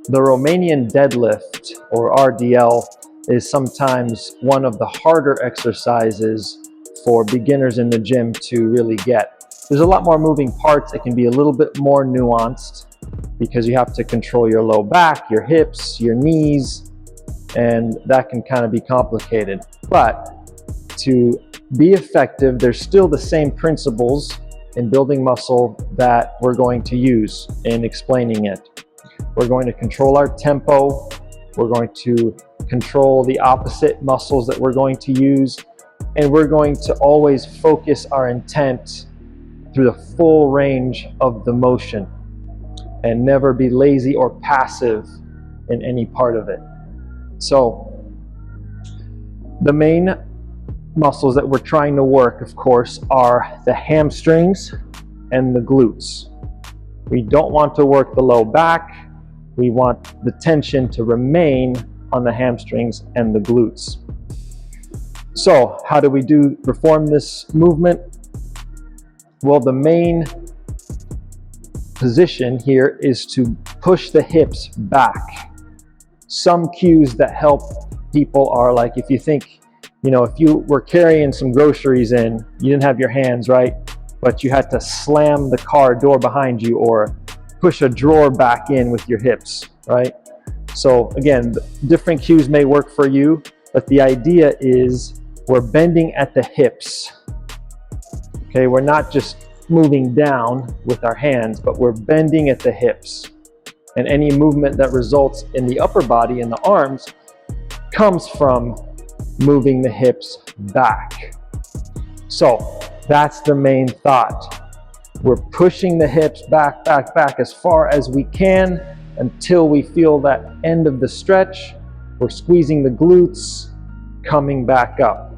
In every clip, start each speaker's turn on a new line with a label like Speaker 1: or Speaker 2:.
Speaker 1: The Romanian deadlift, or RDL, is sometimes one of the harder exercises for beginners in the gym to really get. There's a lot more moving parts. It can be a little bit more nuanced because you have to control your low back, your hips, your knees, and that can kind of be complicated. But to be effective, there's still the same principles in building muscle that we're going to use in explaining it. We're going to control our tempo. We're going to control the opposite muscles that we're going to use. And we're going to always focus our intent through the full range of the motion and never be lazy or passive in any part of it. So the main muscles that we're trying to work, of course, are the hamstrings and the glutes. We don't want to work the low back. We want the tension to remain on the hamstrings and the glutes. So how do we perform this movement? Well, the main position here is to push the hips back. Some cues that help people are like, if you think, if you were carrying some groceries in, you didn't have your hands, right? But you had to slam the car door behind you or push a drawer back in with your hips, right? So again, different cues may work for you, but the idea is we're bending at the hips. Okay, we're not just moving down with our hands, but we're bending at the hips. And any movement that results in the upper body and the arms comes from moving the hips back. So that's the main thought. We're pushing the hips back as far as we can until we feel that end of the stretch. We're squeezing the glutes, coming back up.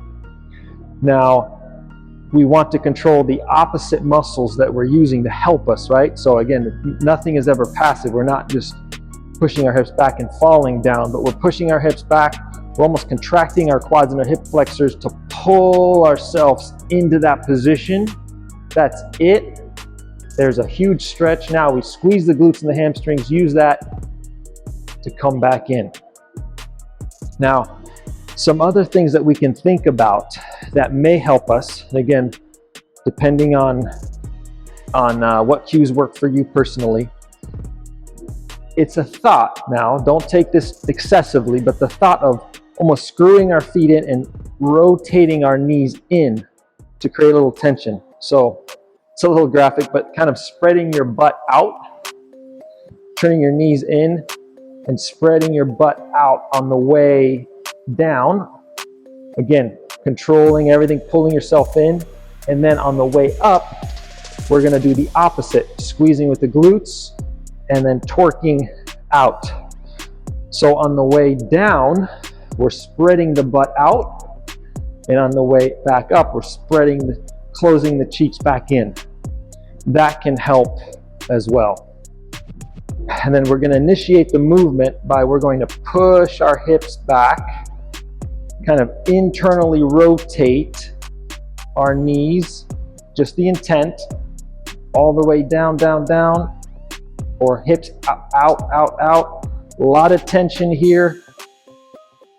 Speaker 1: Now, we want to control the opposite muscles that we're using to help us, right? So again, nothing is ever passive. We're not just pushing our hips back and falling down, but we're pushing our hips back. We're almost contracting our quads and our hip flexors to pull ourselves into that position. That's it. There's a huge stretch. Now we squeeze the glutes and the hamstrings, use that to come back in. Now, some other things that we can think about that may help us, again, depending on what cues work for you personally. It's a thought now, don't take this excessively, but the thought of almost screwing our feet in and rotating our knees in to create a little tension. So it's a little graphic, but kind of spreading your butt out, turning your knees in and spreading your butt out on the way down. Again, controlling everything, pulling yourself in. And then on the way up, we're gonna do the opposite, squeezing with the glutes and then torquing out. So on the way down, we're spreading the butt out. And on the way back up, we're closing the cheeks back in. That can help as well. And then we're going to initiate the movement we're going to push our hips back, kind of internally rotate our knees, just the intent, all the way down, down, down, or hips out. A lot of tension here.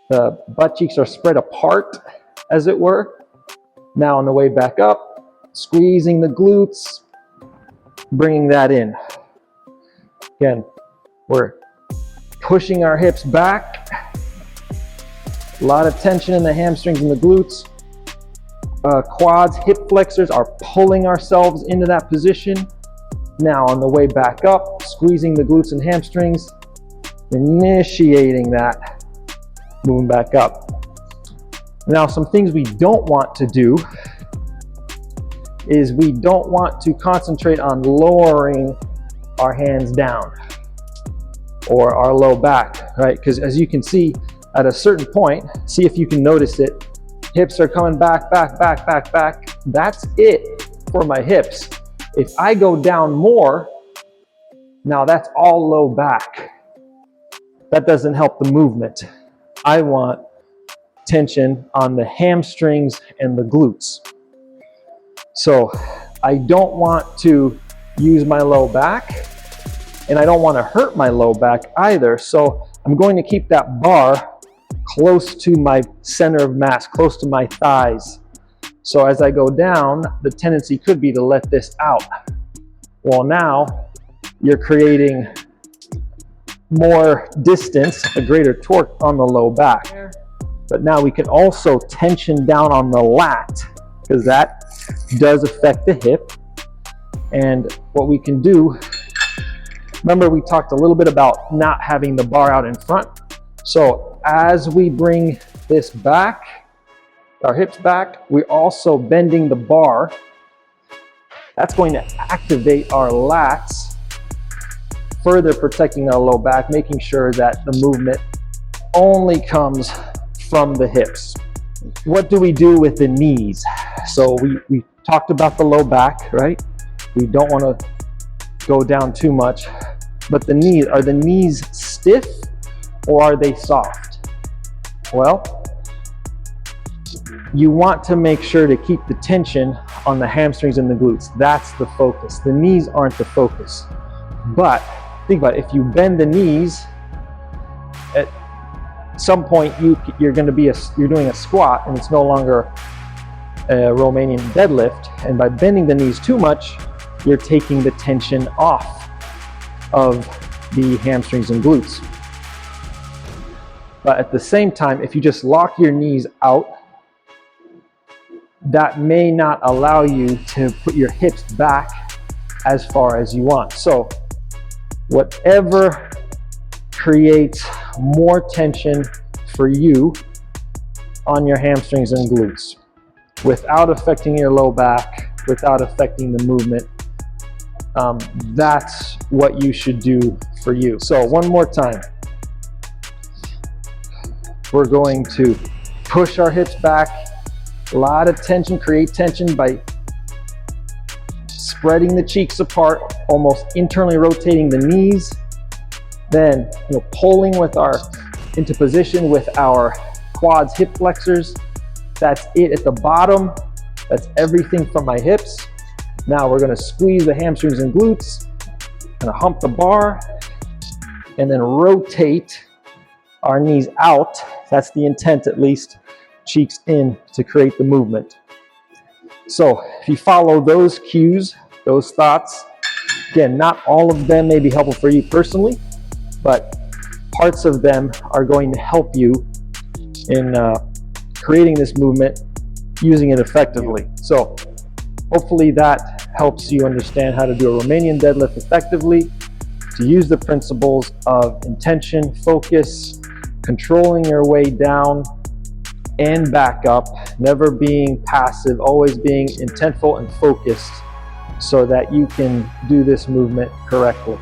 Speaker 1: The butt cheeks are spread apart, as it were. Now on the way back up, squeezing the glutes, bringing that in. Again, we're pushing our hips back. A lot of tension in the hamstrings and the glutes. Quads, hip flexors are pulling ourselves into that position. Now on the way back up, squeezing the glutes and hamstrings, initiating that, moving back up. Now, some things we don't want to do is we don't want to concentrate on lowering our hands down or our low back, right? Because as you can see, at a certain point, see if you can notice it, hips are coming back. That's it for my hips. If I go down more, now that's all low back. That doesn't help the movement. I want tension on the hamstrings and the glutes. So I don't want to use my low back. and I don't want to hurt my low back either. So I'm going to keep that bar close to my center of mass, close to my thighs. So as I go down, the tendency could be to let this out. Well, now you're creating more distance, a greater torque on the low back. But now we can also tension down on the lat, because that does affect the hip. And what we can do, remember we talked a little bit about not having the bar out in front. So as we bring this back, our hips back, we're also bending the bar. That's going to activate our lats, further protecting our low back, making sure that the movement only comes from the hips. What do we do with the knees? So we talked about the low back, right? We don't want to go down too much. But the knees, are the knees stiff or are they soft? Well, you want to make sure to keep the tension on the hamstrings and the glutes. That's the focus. The knees aren't the focus. But think about it, if you bend the knees, at some point you're going to be you're doing a squat and it's no longer a Romanian deadlift, and by bending the knees too much, you're taking the tension off of the hamstrings and glutes. But at the same time, if you just lock your knees out, that may not allow you to put your hips back as far as you want. So whatever creates more tension for you on your hamstrings and glutes without affecting your low back, without affecting the movement, that's what you should do for you. So one more time, we're going to push our hips back, a lot of tension, create tension by spreading the cheeks apart, almost internally rotating the knees, then pulling into position with our quads, hip flexors. That's it at the bottom. That's everything from my hips. Now we're going to squeeze the hamstrings and glutes, kind of hump the bar, and then rotate our knees out. That's the intent, at least, cheeks in to create the movement. So if you follow those cues, those thoughts, again, not all of them may be helpful for you personally, but parts of them are going to help you in creating this movement, using it effectively. So hopefully that helps you understand how to do a Romanian deadlift effectively, to use the principles of intention, focus, controlling your way down and back up, never being passive, always being intentful and focused so that you can do this movement correctly.